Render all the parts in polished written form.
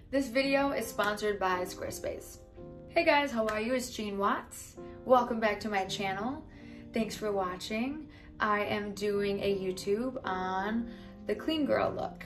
This video is sponsored by Squarespace. Hey guys, how are you? It's Jean Watts. Welcome back to my channel. Thanks for watching. I am doing a YouTube on the clean girl look,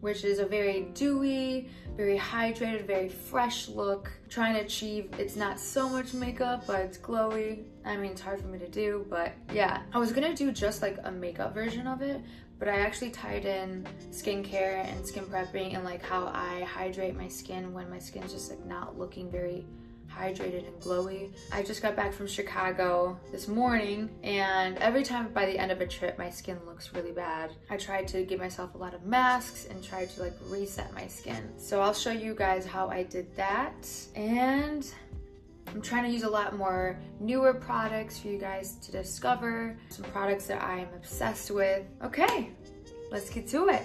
which is a very dewy, very hydrated, very fresh look. Trying to achieve, it's not so much makeup, but it's glowy. I mean, it's hard for me to do, but yeah. I was gonna do just like a makeup version of it, but I actually tied in skincare and skin prepping and like how I hydrate my skin when my skin's just like not looking very hydrated and glowy. I just got back from Chicago this morning, and every time by the end of a trip my skin looks really bad. I tried to give myself a lot of masks and tried to like reset my skin. So I'll show you guys how I did that, and I'm trying to use a lot more newer products for you guys to discover, some products that I am obsessed with. Okay, let's get to it.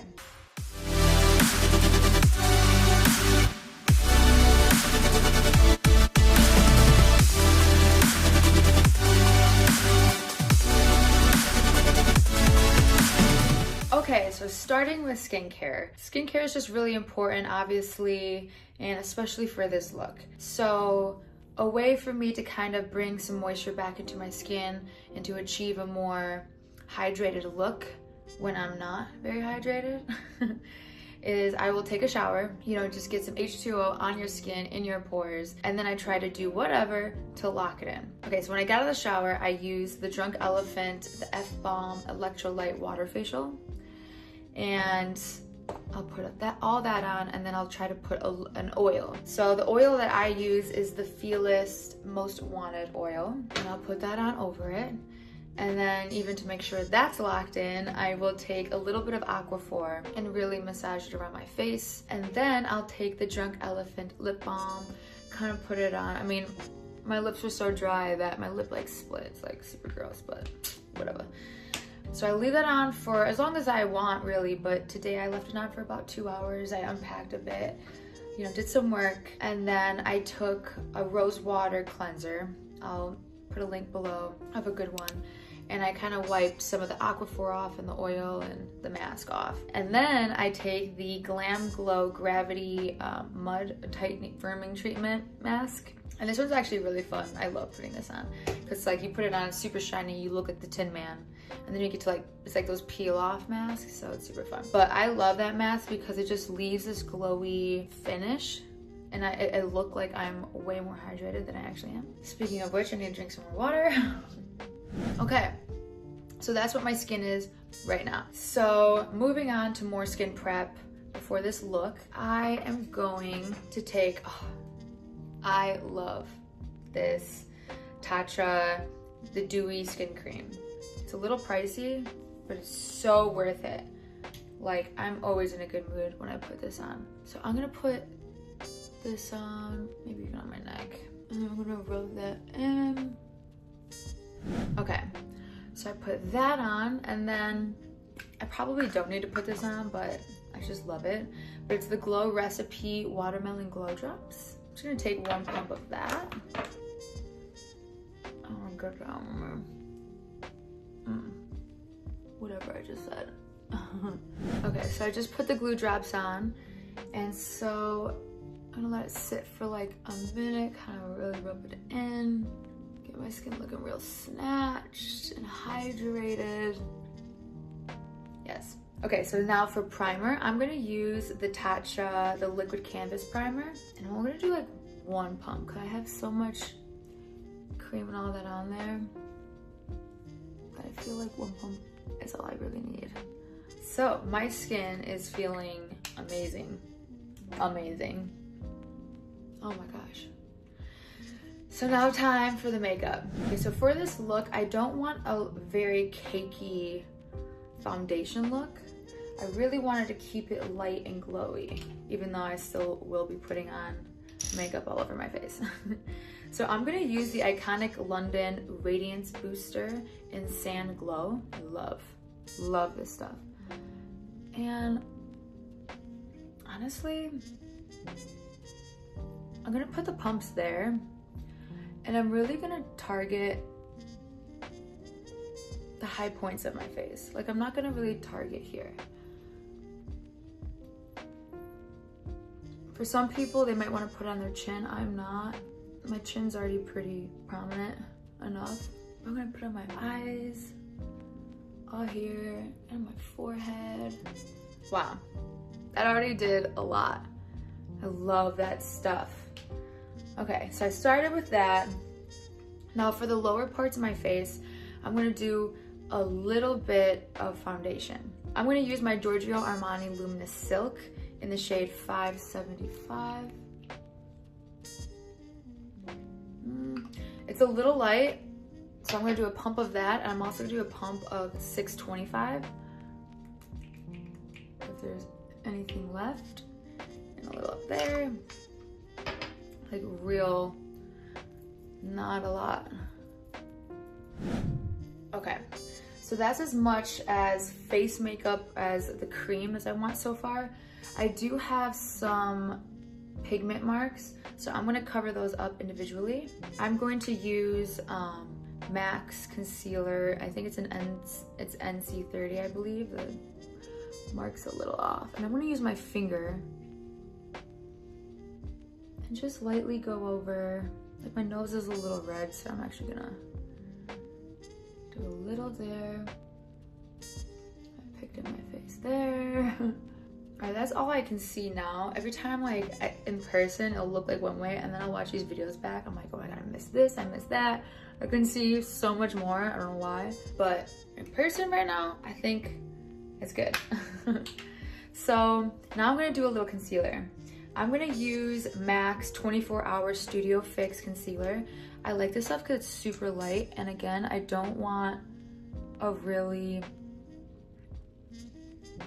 Okay, so starting with skincare. Skincare is just really important, obviously, and especially for this look. So a way for me to kind of bring some moisture back into my skin and to achieve a more hydrated look when I'm not very hydrated is I will take a shower, just get some H2O on your skin, in your pores, and then I try to do whatever to lock it in. Okay, so when I get out of the shower, I use the Drunk Elephant, the F-Balm Electrolyte Water Facial, and I'll put all that on, and then I'll try to put an oil. So the oil that I use is the Feelist Most Wanted oil, and I'll put that on over it. And then even to make sure that's locked in, I will take a little bit of Aquaphor and really massage it around my face. And then I'll take the Drunk Elephant lip balm, kind of put it on. I mean, my lips were so dry that my lip like split. It's like super gross, but whatever. So I leave that on for as long as I want, really, but today I left it on for about 2 hours. I unpacked a bit, did some work, and then I took a rose water cleanser. I'll put a link below of a good one. And I kind of wiped some of the Aquaphor off and the oil and the mask off. And then I take the Glam Glow Gravity Mud Tightening Firming Treatment Mask. And this one's actually really fun. I love putting this on. Because like you put it on, it's super shiny, you look like the Tin Man. And then you get to it's like those peel off masks, so it's super fun. But I love that mask because it just leaves this glowy finish. And I look like I'm way more hydrated than I actually am. Speaking of which, I need to drink some more water. Okay, so that's what my skin is right now. So moving on to more skin prep before this look, I am going to take, I love this Tatcha, the Dewy Skin Cream. It's a little pricey, but it's so worth it. Like, I'm always in a good mood when I put this on. So I'm gonna put this on, maybe even on my neck. And I'm gonna rub that in. Okay, so I put that on, and then I probably don't need to put this on, but I just love it. But it's the Glow Recipe Watermelon Glow Drops. I'm just gonna take 1 pump of that. Oh my god, I don't remember. Whatever I just said. Okay, so I just put the glue drops on, and so I'm gonna let it sit for like a minute, kind of really rub it in. Get my skin looking real snatched and hydrated. Yes. Okay, so now for primer, I'm gonna use the Tatcha, the Liquid Canvas Primer, and I'm gonna do like 1 pump because I have so much cream and all that on there that I feel like 1 pump is all I really need. So my skin is feeling amazing. Amazing. Oh my gosh. So now time for the makeup. Okay, so for this look, I don't want a very cakey foundation look. I really wanted to keep it light and glowy, even though I still will be putting on makeup all over my face. So I'm gonna use the iconic London Radiance Booster in Sand Glow. I love this stuff. And honestly, I'm gonna put the pumps there, and I'm really gonna target the high points of my face. Like, I'm not gonna really target here. For some people, they might want to put on their chin. I'm not. My chin's already pretty prominent enough. I'm gonna put on my eyes, all here, and my forehead. Wow, that already did a lot. I love that stuff. Okay, so I started with that. Now for the lower parts of my face, I'm gonna do a little bit of foundation. I'm gonna use my Giorgio Armani Luminous Silk in the shade 575. It's a little light, so I'm gonna do a pump of that, and I'm also gonna do a pump of 625. If there's anything left, and a little up there. Like real, not a lot. Okay, so that's as much as face makeup as the cream as I want so far. I do have some pigment marks, so I'm gonna cover those up individually. I'm going to use MAC's concealer. I think it's NC30, I believe. The mark's a little off. And I'm gonna use my finger and just lightly go over, like my nose is a little red, so I'm actually gonna do a little there. I picked up my face there. All right, that's all I can see now. Every time, like in person, it'll look like one way, and then I'll watch these videos back. I'm like, oh my God, I missed this, I missed that. I can see so much more, I don't know why. But in person right now, I think it's good. So now I'm gonna do a little concealer. I'm gonna use MAC's 24 Hour Studio Fix Concealer. I like this stuff because it's super light, and again, I don't want a really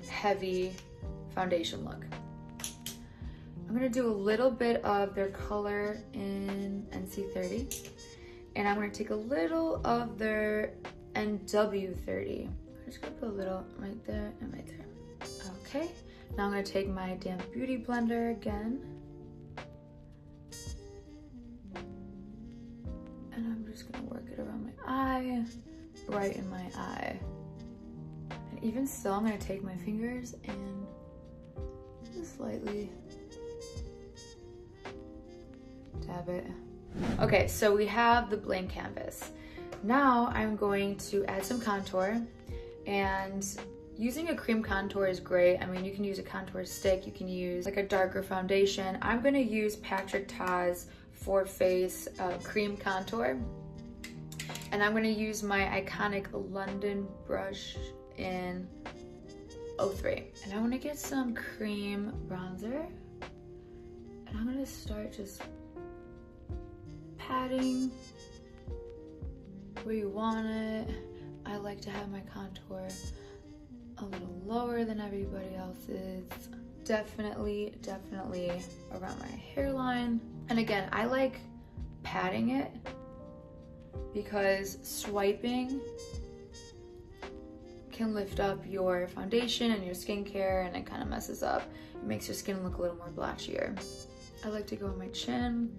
heavy foundation look. I'm gonna do a little bit of their color in NC30, and I'm gonna take a little of their NW30. I'm just gonna put a little right there and right there. Okay, now I'm gonna take my damp beauty blender again, and I'm just gonna work it around my eye, right in my eye. And even still, I'm gonna take my fingers and just slightly dab it. Okay, so we have the blank canvas. Now I'm going to add some contour, and using a cream contour is great. I mean, you can use a contour stick, you can use like a darker foundation. I'm gonna use Patrick Ta's For Face cream contour, and I'm gonna use my iconic London brush in 03. And I wanna get some cream bronzer, and I'm gonna start just patting where you want it. I like to have my contour a little lower than everybody else's. Definitely around my hairline. And again, I like patting it because swiping can lift up your foundation and your skincare, and it kind of messes up. It makes your skin look a little more blotchier. I like to go on my chin,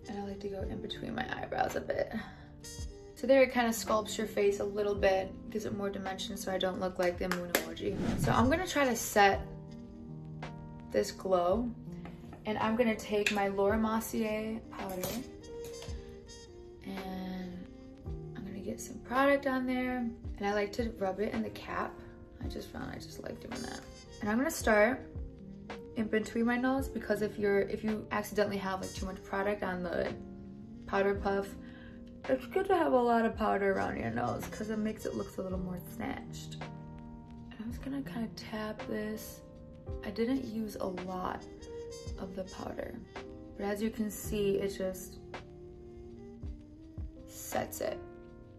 and I like to go in between my eyebrows a bit. So there it kind of sculpts your face a little bit, gives it more dimension so I don't look like the moon emoji. So I'm gonna try to set this glow, and I'm gonna take my Laura Mercier powder, and I'm gonna get some product on there, and I like to rub it in the cap. I just found I just like doing that. And I'm gonna start in between my nose, because if you accidentally have like too much product on the powder puff, it's good to have a lot of powder around your nose because it makes it look a little more snatched. And I'm just gonna kind of tap this. I didn't use a lot of the powder, but as you can see, it just sets it.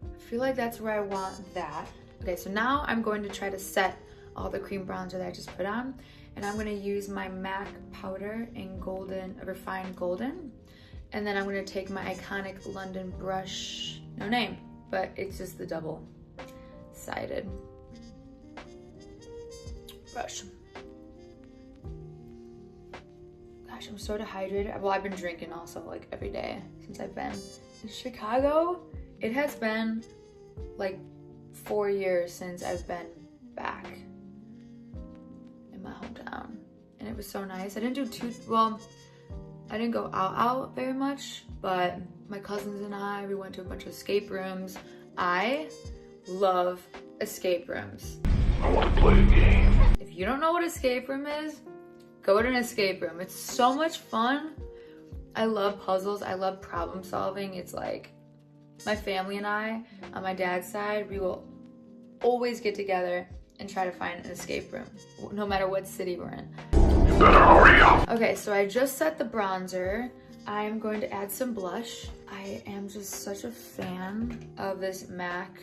I feel like that's where I want that. Okay, so now I'm going to try to set all the cream bronzer that I just put on, and I'm gonna use my MAC powder in golden, refined golden. And then I'm gonna take my iconic London brush, no name, but it's just the double-sided brush. Gosh, I'm so dehydrated. Well, I've been drinking also like every day since I've been in Chicago. It has been like 4 years since I've been back in my hometown. and it was so nice. I didn't do too well. I didn't go out very much, but my cousins and I, we went to a bunch of escape rooms. I love escape rooms. I want to play a game. If you don't know what escape room is, go to an escape room. It's so much fun. I love puzzles. I love problem solving. It's like my family and I, on my dad's side, we will always get together and try to find an escape room, no matter what city we're in. You better hurry up. Okay, so I just set the bronzer. I'm going to add some blush. I am just such a fan of this MAC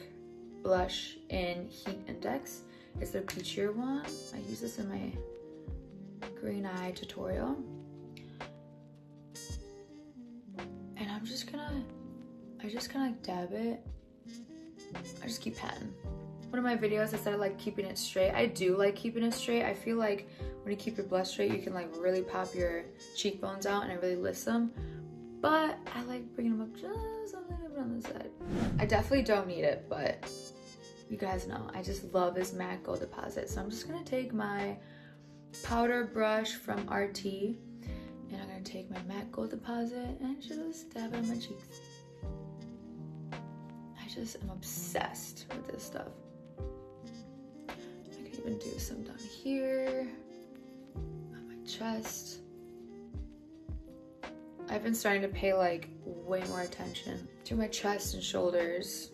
blush in Heat Index. It's their peachier one. I use this in my green eye tutorial. And I just kind of dab it. I just keep patting. One of my videos, I said I like keeping it straight. I do like keeping it straight. I feel like when you keep your blush straight, you can like really pop your cheekbones out and it really lifts them. But I like bringing them up just a little bit on the side. I definitely don't need it, but you guys know, I just love this MAC Gold Deposit. So I'm just gonna take my powder brush from RT and I'm gonna take my MAC Gold Deposit and just dab it on my cheeks. I just am obsessed with this stuff. I can even do some down here, on my chest. I've been starting to pay like way more attention to my chest and shoulders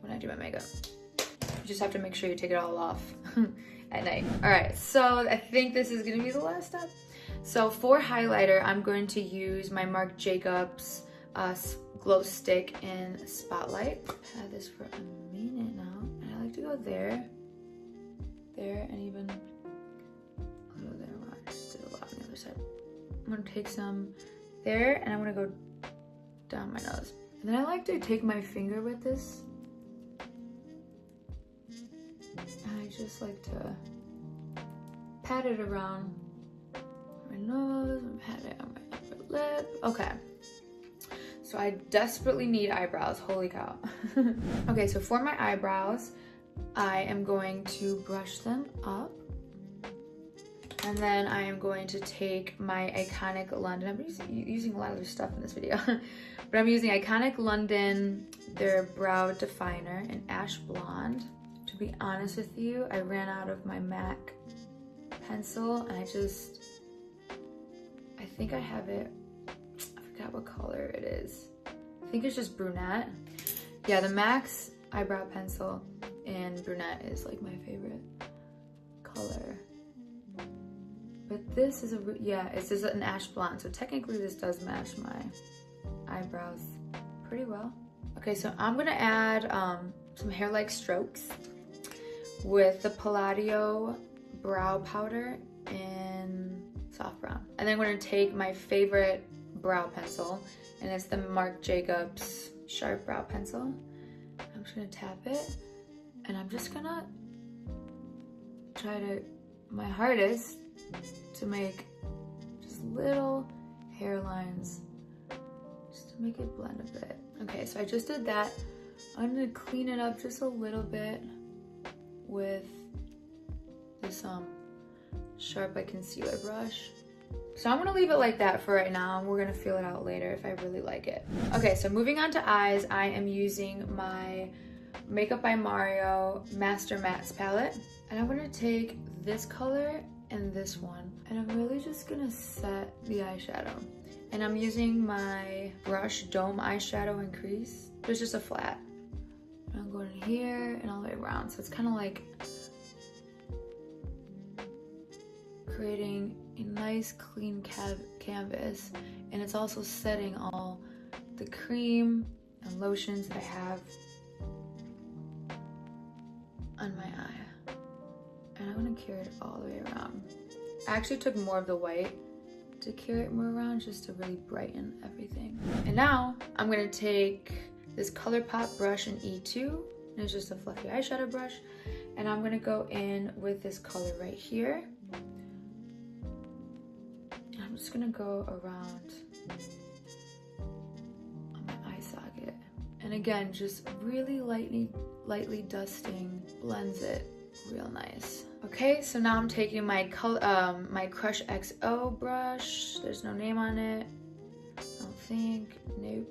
when I do my makeup. You just have to make sure you take it all off at night. All right, so I think this is gonna be the last step. So for highlighter, I'm going to use my Marc Jacobs glow stick in Spotlight. I've had this for a minute now, and I like to go there, and even a little there. Wow, I just did a lot on the other side. I'm gonna take some there, and I'm gonna go down my nose. And then I like to take my finger with this, and I just like to pat it around my nose and pat it on my upper lip. Okay. So I desperately need eyebrows, holy cow. Okay, so for my eyebrows, I am going to brush them up. And then I am going to take my Iconic London, I'm using a lot of their stuff in this video, but I'm using Iconic London, their brow definer in Ash Blonde. To be honest with you, I ran out of my MAC pencil and I think I have it, I forgot what color it is. I think it's just brunette. Yeah, the MAC's eyebrow pencil in brunette is like my favorite color. But this is it's just an ash blonde, so technically this does match my eyebrows pretty well. Okay, so I'm gonna add some hair-like strokes with the Palladio brow powder in soft brown. And then I'm gonna take my favorite brow pencil, and it's the Marc Jacobs Sharp Brow Pencil. I'm just gonna tap it, and I'm just gonna try to, my hardest, to make just little hairlines, just to make it blend a bit. Okay, so I just did that. I'm gonna clean it up just a little bit with this Sharp Eye concealer brush. So I'm gonna leave it like that for right now, and we're gonna feel it out later if I really like it. Okay, so moving on to eyes, I am using my Makeup by Mario Master Mattes palette, and I'm gonna take this color and this one, and I'm really just gonna set the eyeshadow. And I'm using my brush Dome eyeshadow in crease. It's just a flat. And I'm going in here and all the way around, so it's kind of like creating a nice clean canvas, and it's also setting all the cream and lotions that I have on my eye. And I'm gonna carry it all the way around. I actually took more of the white to carry it more around just to really brighten everything. And now I'm gonna take this ColourPop brush in E2, and it's just a fluffy eyeshadow brush, and I'm gonna go in with this color right here. I'm just gonna go around on my eye socket. And again, just really lightly dusting blends it real nice. Okay, so now I'm taking my my Crush XO brush. There's no name on it, I don't think. Nope.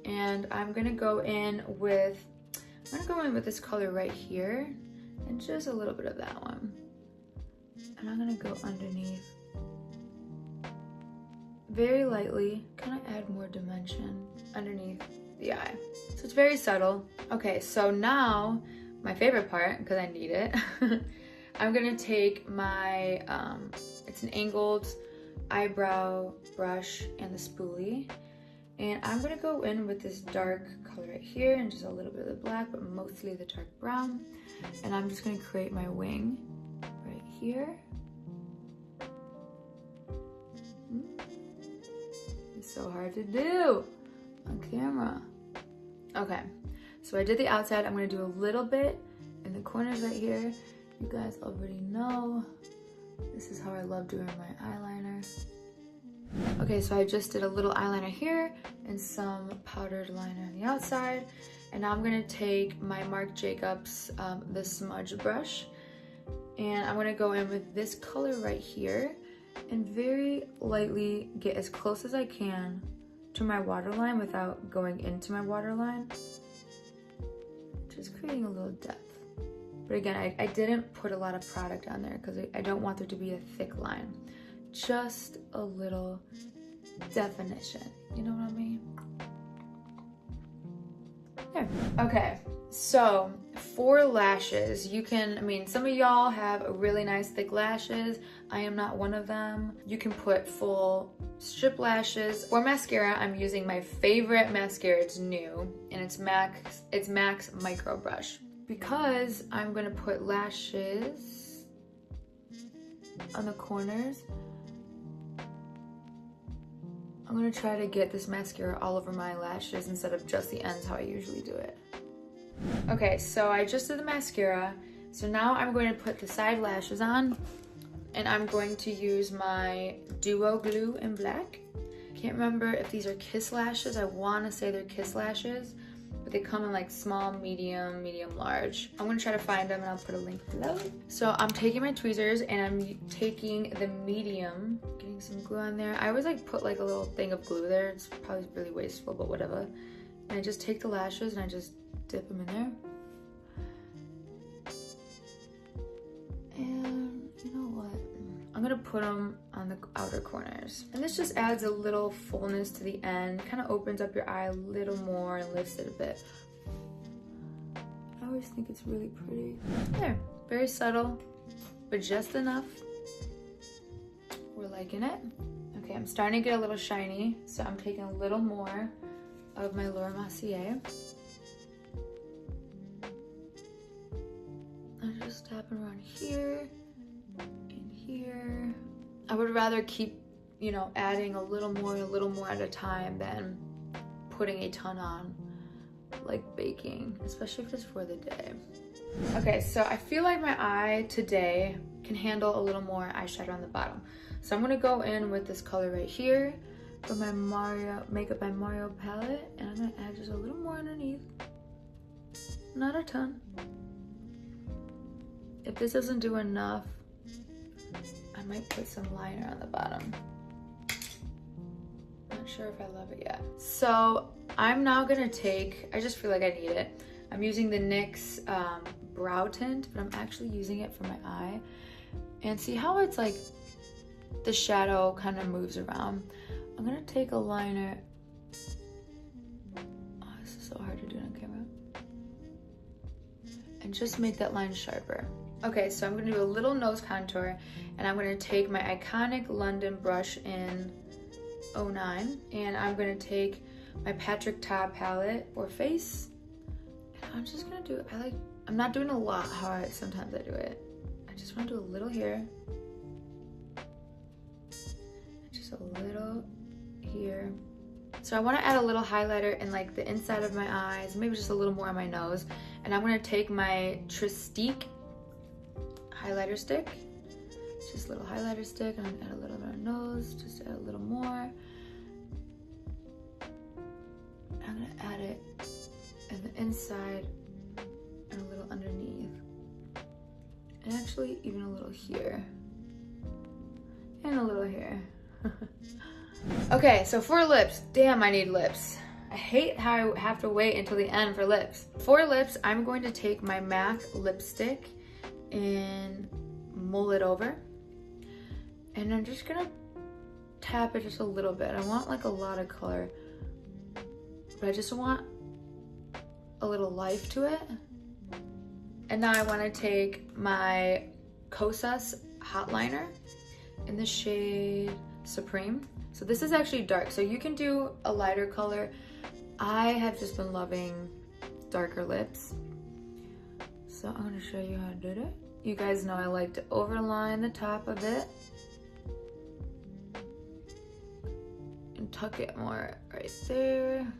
And I'm gonna go in with this color right here, and just a little bit of that one. And I'm gonna go underneath very lightly, kind of add more dimension underneath the eye. So it's very subtle. Okay, so now my favorite part, because I need it, I'm gonna take my, it's an angled eyebrow brush and the spoolie, and I'm gonna go in with this dark color right here and just a little bit of the black, but mostly the dark brown. And I'm just gonna create my wing right here. It's so hard to do on camera. Okay, so I did the outside. I'm gonna do a little bit in the corners right here. You guys already know this is how I love doing my eyeliner. Okay, so I just did a little eyeliner here and some powdered liner on the outside. And now I'm gonna take my Marc Jacobs, the smudge brush, and I'm gonna go in with this color right here and very lightly get as close as I can to my waterline without going into my waterline. Just creating a little depth. But again, I didn't put a lot of product on there because I don't want there to be a thick line. Just a little definition, you know what I mean? There. Okay, so for lashes, you can, I mean, some of y'all have really nice thick lashes. I am not one of them. You can put full strip lashes. For mascara, I'm using my favorite mascara. It's new, and it's MAC's Micro Brush. Because I'm gonna put lashes on the corners, I'm gonna try to get this mascara all over my lashes instead of just the ends, how I usually do it. Okay, so I just did the mascara. So now I'm going to put the side lashes on, and I'm going to use my Duo Glue in black. Can't remember if these are Kiss lashes. I wanna say they're Kiss lashes, but they come in like small, medium, large. I'm gonna try to find them and I'll put a link below. So I'm taking my tweezers and I'm taking the medium, getting some glue on there. I always like put like a little thing of glue there. It's probably really wasteful, but whatever. And I just take the lashes and I just dip them in there. And you know what? I'm gonna put them on the outer corners. And this just adds a little fullness to the end, kind of opens up your eye a little more and lifts it a bit. I always think it's really pretty. There, very subtle, but just enough. We're liking it. Okay, I'm starting to get a little shiny, so I'm taking a little more of my Laura Mercier. I'm just tapping around here. Here. I would rather keep, you know, adding a little more at a time than putting a ton on, like baking, especially if it's for the day. Okay, so I feel like my eye today can handle a little more eyeshadow on the bottom. So I'm gonna go in with this color right here from my Makeup by Mario palette, and I'm gonna add just a little more underneath. Not a ton. If this doesn't do enough, I might put some liner on the bottom. Not sure if I love it yet. So I'm now gonna take, I just feel like I need it. I'm using the NYX brow tint, but I'm actually using it for my eye. And see how it's like, the shadow kind of moves around. I'm gonna take a liner. Oh, this is so hard to do on camera. And just make that line sharper. Okay, so I'm gonna do a little nose contour, and I'm gonna take my iconic London brush in 09, and I'm gonna take my Patrick Ta palette for face, and I'm just gonna do, I'm not doing a lot how sometimes I do it. I just wanna do a little here, just a little here. So I wanna add a little highlighter in like the inside of my eyes, maybe just a little more on my nose, and I'm gonna take my Trestique highlighter stick, just a little highlighter stick, and I'm gonna add a little bit on my nose, just add a little more. I'm gonna add it in the inside and a little underneath. And actually actually even a little here. And a little here. Okay, so for lips, damn, I need lips. I hate how I have to wait until the end for lips. For lips, I'm going to take my MAC lipstick and mull it over. And I'm just gonna tap it just a little bit. I want like a lot of color, but I just want a little life to it. And now I wanna take my Kosas hot liner in the shade Supreme. So this is actually dark, so you can do a lighter color. I have just been loving darker lips. So I'm gonna show you how I did it. You guys know I like to overline the top of it and tuck it more right there.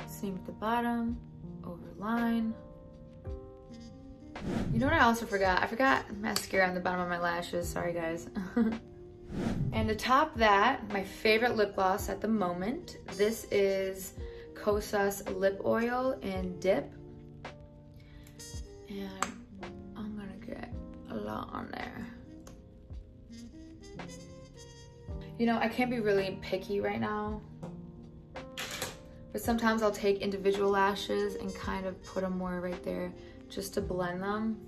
Same with the bottom, overline. You know what I also forgot? I forgot mascara on the bottom of my lashes. Sorry, guys. And to top that, my favorite lip gloss at the moment. This is Kosas Lip Oil in Dip. And I'm gonna get a lot on there. You know, I can't be really picky right now, but sometimes I'll take individual lashes and kind of put them more right there just to blend them.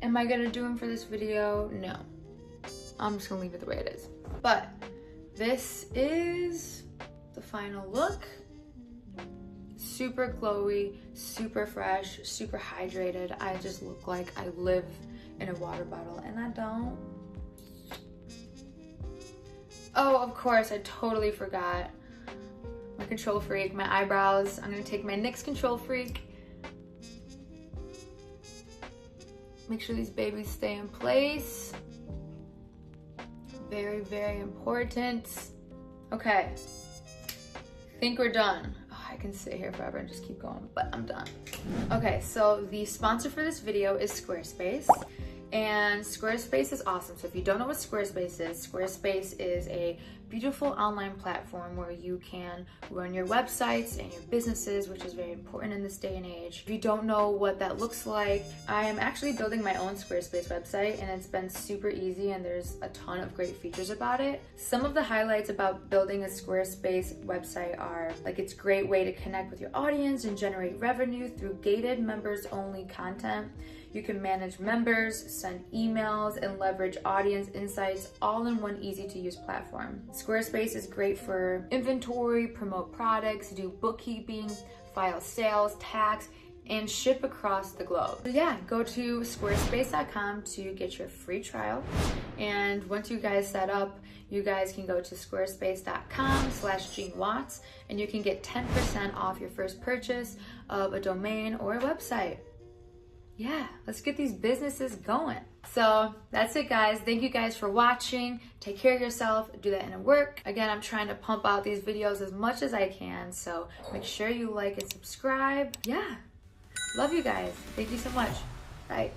Am I gonna do them for this video? No. I'm just gonna leave it the way it is. But this is the final look. Super glowy, super fresh, super hydrated. I just look like I live in a water bottle, and I don't. Oh, of course, I totally forgot my Control Freak, my eyebrows. I'm gonna take my NYX Control Freak. Make sure these babies stay in place. Very, very important. Okay, I think we're done. Oh, I can sit here forever and just keep going, but I'm done. Okay, so the sponsor for this video is Squarespace. And Squarespace is awesome. So if you don't know what Squarespace is a beautiful online platform where you can run your websites and your businesses, which is very important in this day and age. If you don't know what that looks like, I am actually building my own Squarespace website, and it's been super easy, and there's a ton of great features about it. Some of the highlights about building a Squarespace website are like, it's a great way to connect with your audience and generate revenue through gated members only content. You can manage members, send emails, and leverage audience insights all in one easy to use platform. Squarespace is great for inventory, promote products, do bookkeeping, file sales, tax, and ship across the globe. So yeah, go to squarespace.com to get your free trial. And once you guys set up, you guys can go to squarespace.com/JeanWatts, and you can get 10% off your first purchase of a domain or a website. Yeah, let's get these businesses going. So that's it, guys. Thank you guys for watching. Take care of yourself, do that in work. Again, I'm trying to pump out these videos as much as I can, so make sure you like and subscribe. Yeah, love you guys. Thank you so much. Bye.